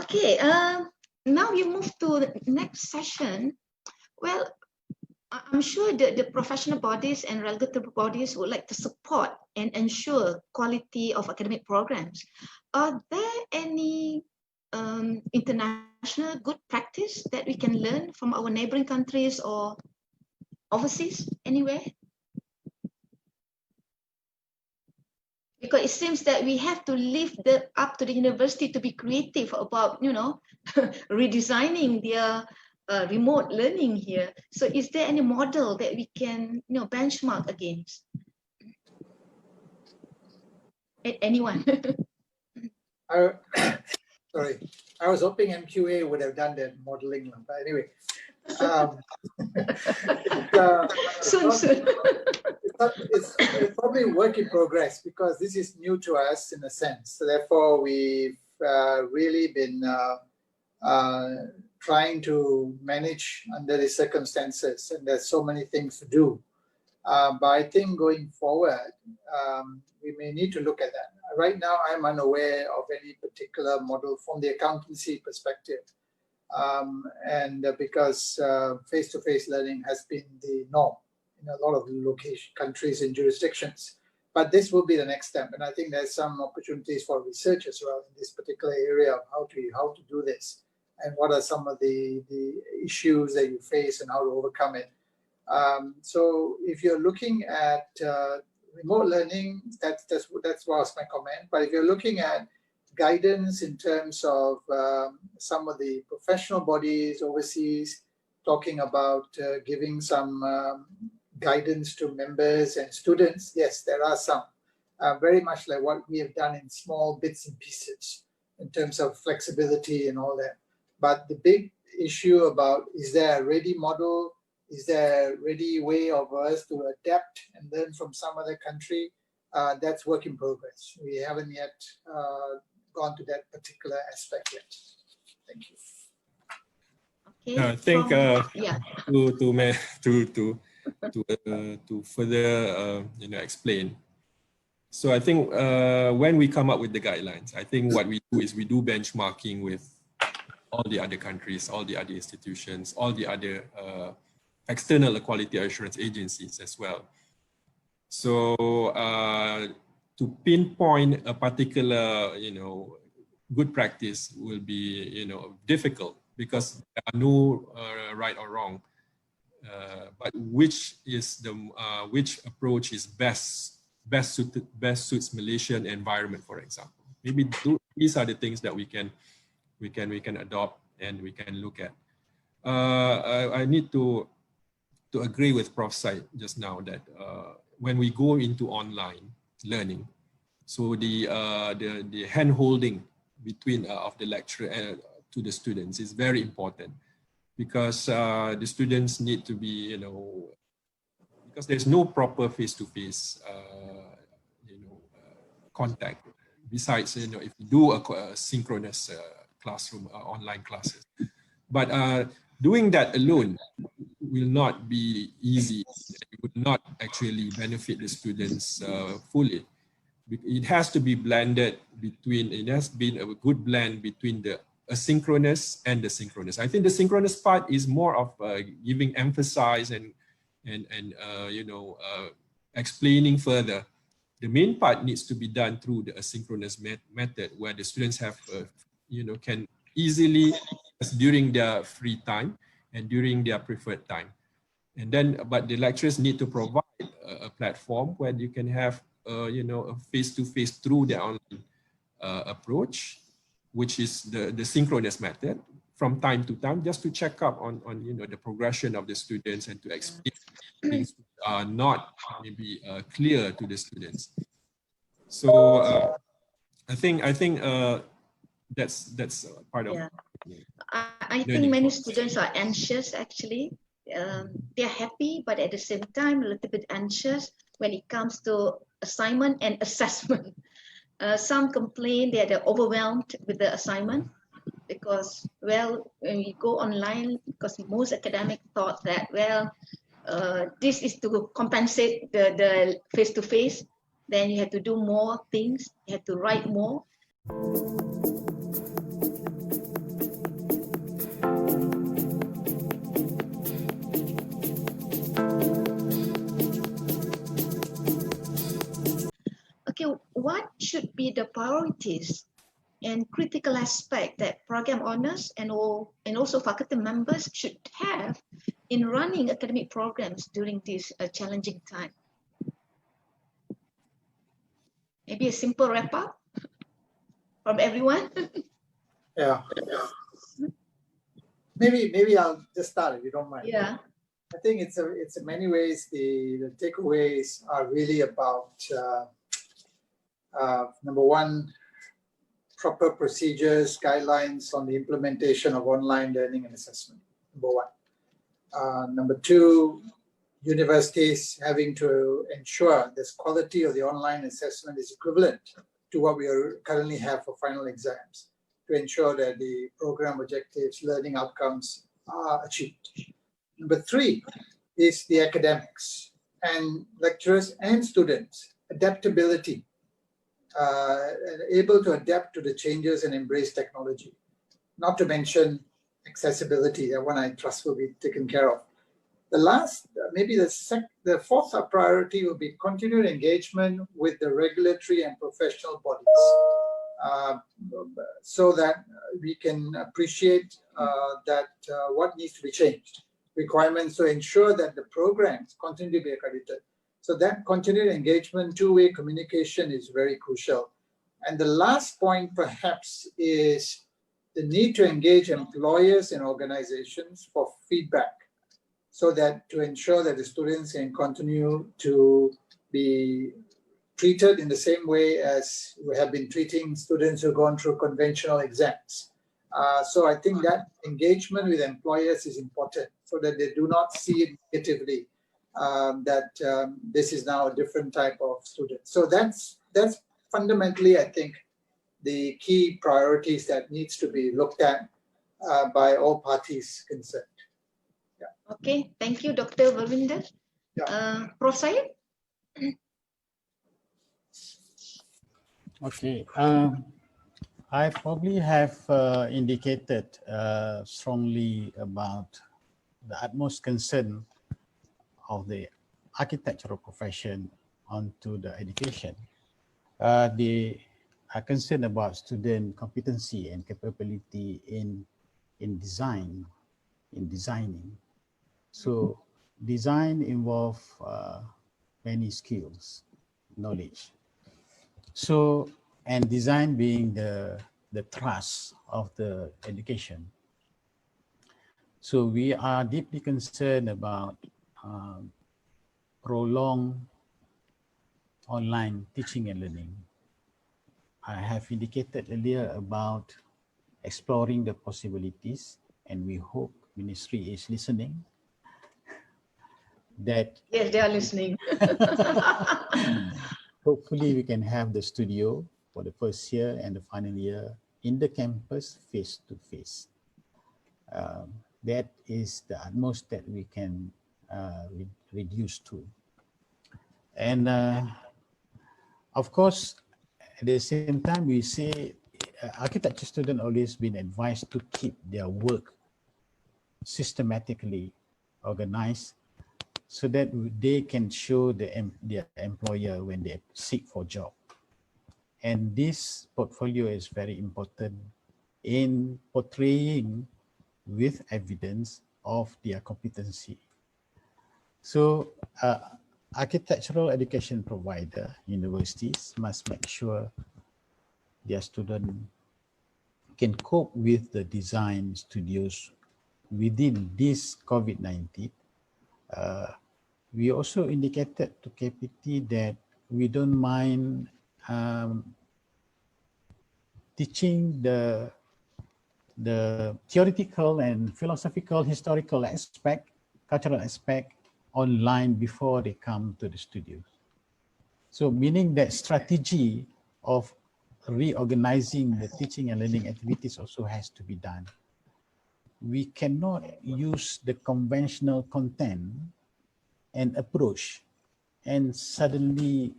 Okay, now we move to the next session. Well, I'm sure the professional bodies and regulatory bodies would like to support and ensure quality of academic programs. Are there any international good practice that we can learn from our neighboring countries or overseas anywhere? Because it seems that we have to leave up to the university to be creative about, redesigning their remote learning here. So is there any model that we can, benchmark against? Anyone? Sorry, I was hoping MQA would have done that modeling, but anyway. Soon. It's probably a work in progress because this is new to us in a sense. So therefore, we've really been trying to manage under the circumstances, and there's so many things to do. But I think going forward, we may need to look at that. Right now, I'm unaware of any particular model from the accountancy perspective. Because face-to-face learning has been the norm in a lot of countries and jurisdictions. But this will be the next step. And I think there's some opportunities for research as well in this particular area of how to do this and what are some of the issues that you face and how to overcome it. So if you're looking at remote learning, that was my comment. But if you're looking at guidance in terms of some of the professional bodies overseas, talking about giving some guidance to members and students, yes, there are some. Very much like what we have done in small bits and pieces in terms of flexibility and all that. But the big issue about, is there a ready model? Is there a ready way of us to adapt and learn from some other country? That's work in progress. We haven't yet gone to that particular aspect yet. Thank you. Okay. I think to further explain. So I think when we come up with the guidelines, I think what we do is we do benchmarking with all the other countries, all the other institutions, all the other external quality assurance agencies as well. So to pinpoint a particular, good practice will be, difficult because there are no right or wrong. But which approach is best suits Malaysian environment, for example? Maybe these are the things that we can adopt and we can look at. I need to agree with Prof. Syed just now that when we go into online learning, so the hand holding between of the lecturer to the students is very important, because the students need to be, because there's no proper face-to-face contact. Besides, if you do a synchronous classroom online classes, but doing that alone will not be easy. It would not actually benefit the students fully. It has to be blended between, it has been a good blend between the asynchronous and the synchronous. I think the synchronous part is more of giving emphasis and explaining further. The main part needs to be done through the asynchronous method, where the students have can easily during their free time and during their preferred time. And then, but the lecturers need to provide a platform where you can have, you know, a face-to-face through the online approach, which is the synchronous method, from time to time, just to check up on you know, the progression of the students and to explain things are not maybe clear to the students. So I think that's part of. Yeah. I think many students are anxious actually. They're happy, but at the same time, a little bit anxious when it comes to assignment and assessment. Some complain that they're overwhelmed with the assignment because, well, when we go online, because most academic thought that, well, this is to compensate the face-to-face, then you have to do more things, you have to write more. Okay, what should be the priorities and critical aspect that program owners and also faculty members should have in running academic programs during this challenging time? Maybe a simple wrap up from everyone. Yeah. Maybe I'll just start if you don't mind. Yeah. I think it's in many ways the takeaways are really about number one, proper procedures, guidelines on the implementation of online learning and assessment. Number one. Number two, universities having to ensure this quality of the online assessment is equivalent to what we currently have for final exams, to ensure that the program objectives, learning outcomes are achieved. Number three is the academics and lecturers and students, adaptability, able to adapt to the changes and embrace technology. Not to mention accessibility, that one I trust will be taken care of. The last, maybe the fourth priority will be continued engagement with the regulatory and professional bodies, so that we can appreciate what needs to be changed, requirements to ensure that the programs continue to be accredited. So that continued engagement, two-way communication is very crucial. And the last point perhaps is the need to engage employers and organizations for feedback, so that to ensure that the students can continue to be treated in the same way as we have been treating students who've gone through conventional exams. So I think that engagement with employers is important, so that they do not see it negatively, that this is now a different type of student. So that's fundamentally, I think, the key priorities that needs to be looked at by all parties concerned. Yeah. Okay, thank you, Dr. Verwinder. Yeah. Prof. Syed? Okay, I probably have indicated strongly about the utmost concern of the architectural profession onto the education. They are concerned about student competency and capability in designing. So design involves many skills, knowledge. So, and design being the thrust of the education. So we are deeply concerned about prolonged online teaching and learning. I have indicated earlier about exploring the possibilities, and we hope Ministry is listening. That Yes, they are listening. hopefully we can have the studio for the first year and the final year in the campus face to face. That is the utmost that we can reduce to. And of course, at the same time, we say architecture students always been advised to keep their work systematically organized, so that they can show their employer when they seek for job. And this portfolio is very important in portraying with evidence of their competency. So architectural education provider, universities must make sure their student can cope with the design studios within this COVID-19. We also indicated to KPT that we don't mind teaching the theoretical and philosophical, historical aspect, cultural aspect online before they come to the studios. So meaning that strategy of reorganizing the teaching and learning activities also has to be done. We cannot use the conventional content and approach and suddenly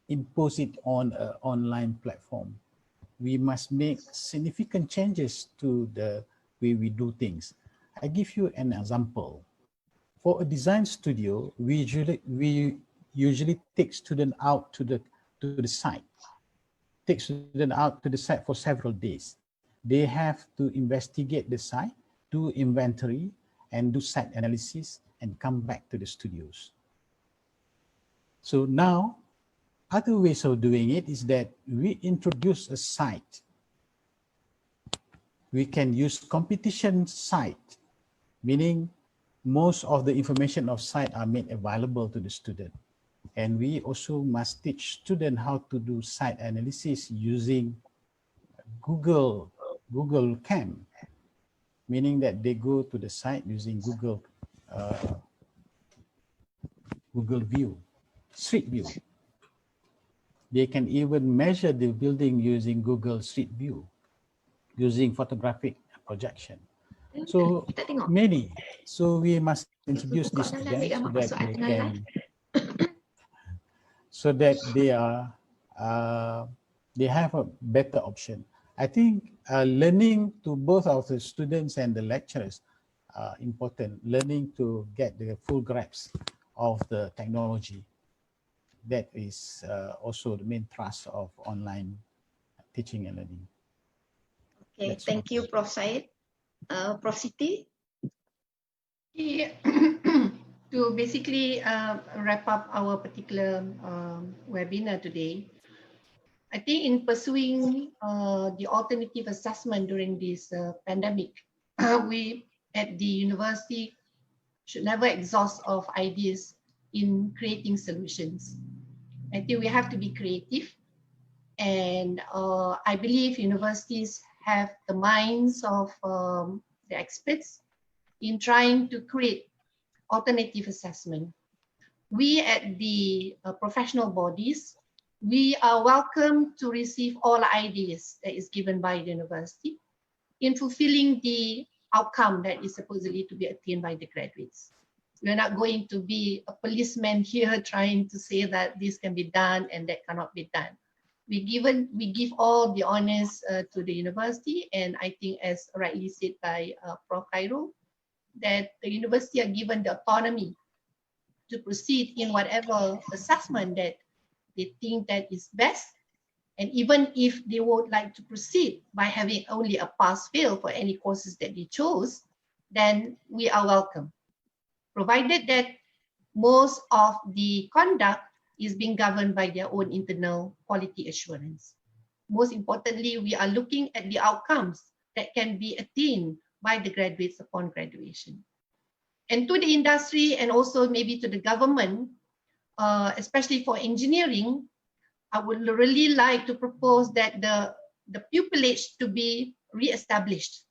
impose it on an online platform. We must make significant changes to the way we do things. I give you an example. For a design studio, we usually take students out to the site. Take students out to the site for several days. They have to investigate the site, do inventory, and do site analysis, and come back to the studios. So now, other ways of doing it is that we introduce a site. We can use competition site, meaning most of the information of site are made available to the student. And we also must teach students how to do site analysis using Google Cam, meaning that they go to the site using Google View, Street View. They can even measure the building using Google Street View, using photographic projection. So many. So we must introduce these students so that they have a better option. I think learning to both of the students and the lecturers are important. Learning to get the full grasp of the technology. That is also the main thrust of online teaching and learning. Okay, thank you, Prof. Syed. Prof. Siti? Yeah. To basically wrap up our particular webinar today, I think in pursuing the alternative assessment during this pandemic, we at the university should never exhaust of ideas in creating solutions. I think we have to be creative, and I believe universities have the minds of the experts in trying to create alternative assessment. We at the professional bodies, we are welcome to receive all ideas that is given by the university in fulfilling the outcome that is supposedly to be attained by the graduates. We're not going to be a policeman here trying to say that this can be done and that cannot be done. We give all the honors to the university, and I think, as rightly said by Prof. Khairul, that the university are given the autonomy to proceed in whatever assessment that they think that is best. And even if they would like to proceed by having only a pass-fail for any courses that they chose, then we are welcome, provided that most of the conduct is being governed by their own internal quality assurance. Most importantly, we are looking at the outcomes that can be attained by the graduates upon graduation. And to the industry and also maybe to the government, especially for engineering, I would really like to propose that the pupillage to be re-established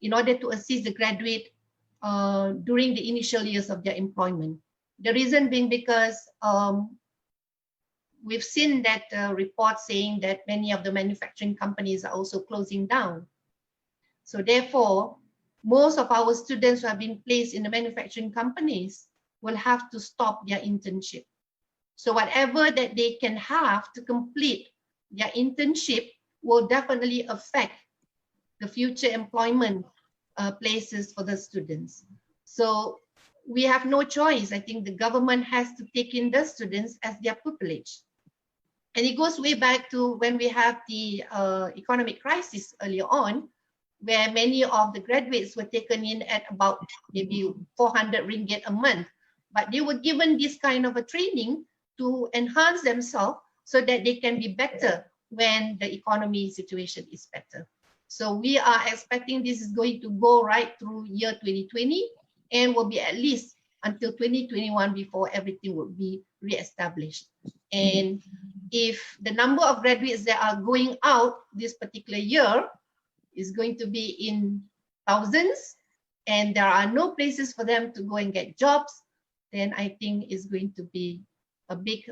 in order to assist the graduate during the initial years of their employment. The reason being because we've seen that report saying that many of the manufacturing companies are also closing down. So therefore, most of our students who have been placed in the manufacturing companies will have to stop their internship. So whatever that they can have to complete their internship will definitely affect the future employment places for the students. So we have no choice. I think the government has to take in the students as their pupillage. And it goes way back to when we have the economic crisis earlier on, where many of the graduates were taken in at about maybe 400 ringgit a month. But they were given this kind of a training to enhance themselves so that they can be better when the economy situation is better. So we are expecting this is going to go right through year 2020 and will be at least until 2021 before everything will be re-established. And if the number of graduates that are going out this particular year is going to be in thousands, and there are no places for them to go and get jobs, then I think it's going to be a big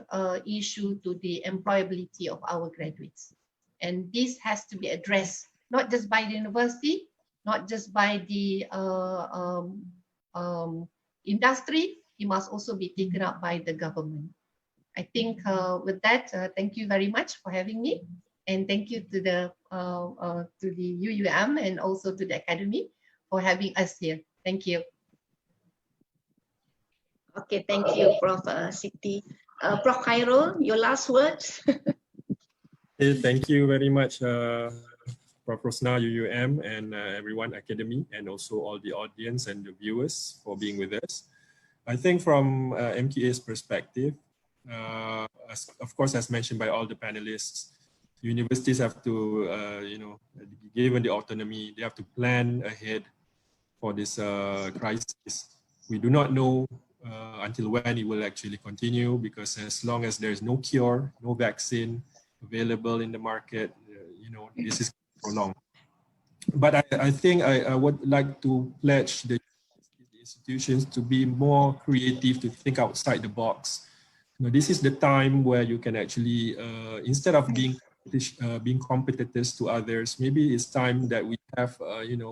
issue to the employability of our graduates. And this has to be addressed, not just by the university, not just by the industry, it must also be taken up by the government. I think with that, thank you very much for having me. And thank you to the UUM and also to the Academy for having us here. Thank you. Okay, thank you, Prof. Siti. Prof. Khairul, your last words. Okay, thank you very much, Prof. Rosna, UUM, and everyone, Academy, and also all the audience and the viewers for being with us. I think from MQA's perspective, of course, as mentioned by all the panelists, universities have to, be given the autonomy, they have to plan ahead for this crisis. We do not know until when it will actually continue, because as long as there is no cure, no vaccine available in the market, this is prolonged. But I think I would like to pledge the institutions to be more creative, to think outside the box. This is the time where you can actually, instead of being competitors to others, maybe it's time that we have,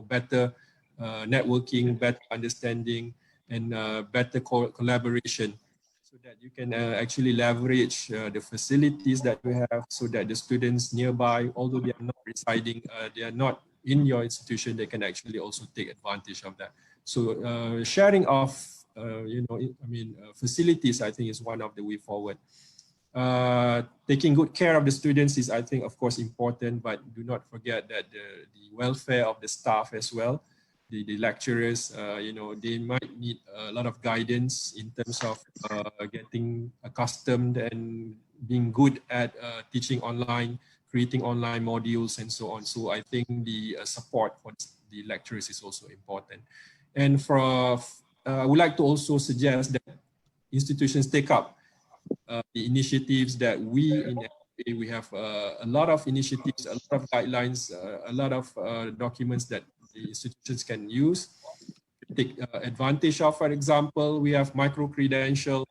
better networking, better understanding, and better collaboration, so that you can actually leverage the facilities that we have, so that the students nearby, although they are not residing, they are not in your institution, they can actually also take advantage of that. So sharing of, facilities, I think, is one of the way forward. Taking good care of the students is, I think, of course, important, but do not forget that the welfare of the staff as well. The lecturers, they might need a lot of guidance in terms of getting accustomed and being good at teaching online, creating online modules, and so on. So I think the support for the lecturers is also important. And I would like to also suggest that institutions take up the initiatives that we in FA, we have a lot of initiatives, a lot of guidelines, a lot of documents that the institutions can use to take advantage of. For example, we have micro-credential.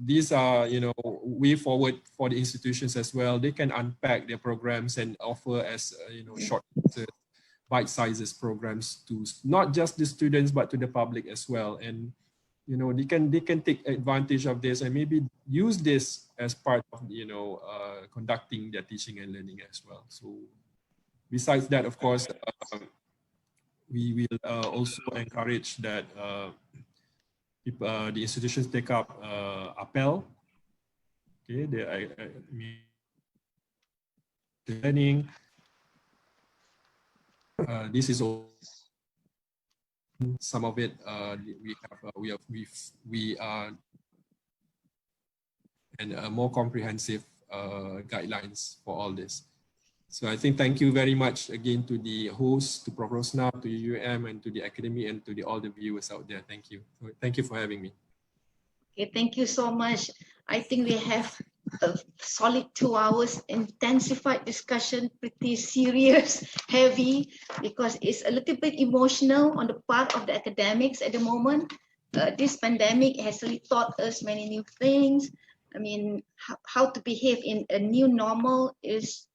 These are, way forward for the institutions as well. They can unpack their programs and offer as, short, bite sizes programs to not just the students, but to the public as well. And, they can take advantage of this and maybe use this as part of, conducting their teaching and learning as well. So besides that, of course, we will also encourage that the institutions take up APEL, okay, the learning. This is all, some of it we are and more comprehensive guidelines for all this. So I think thank you very much again to the host, to Prof. Rosna, to UUM, and to the Academy, and to all the viewers out there. Thank you. Thank you for having me. Okay, thank you so much. I think we have a solid 2 hours intensified discussion, pretty serious, heavy, because it's a little bit emotional on the part of the academics at the moment. This pandemic has really taught us many new things. I mean, how to behave in a new normal is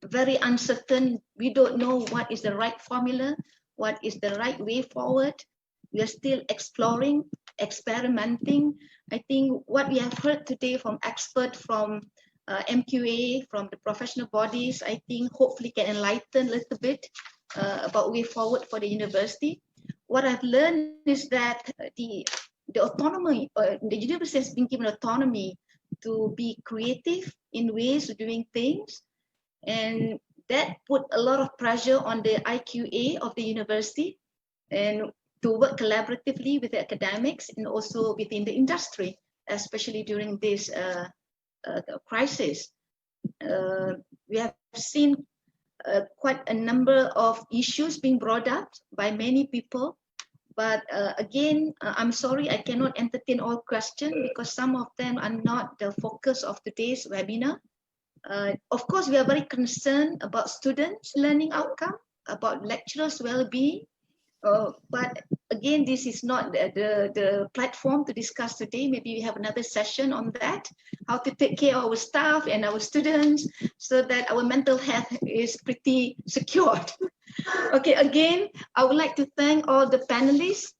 very uncertain. We don't know what is the right formula, what is the right way forward. We are still exploring, experimenting. I think what we have heard today from experts, from MQA, from the professional bodies, I think hopefully can enlighten a little bit about way forward for the university. What I've learned is that the autonomy, the university has been given autonomy to be creative in ways of doing things. And that put a lot of pressure on the IQA of the university and to work collaboratively with the academics and also within the industry, especially during this crisis. We have seen quite a number of issues being brought up by many people. But again, I'm sorry, I cannot entertain all questions because some of them are not the focus of today's webinar. Of course, we are very concerned about students' learning outcome, about lecturers' well-being. But again, this is not the platform to discuss today. Maybe we have another session on that, how to take care of our staff and our students so that our mental health is pretty secured. Okay, again, I would like to thank all the panelists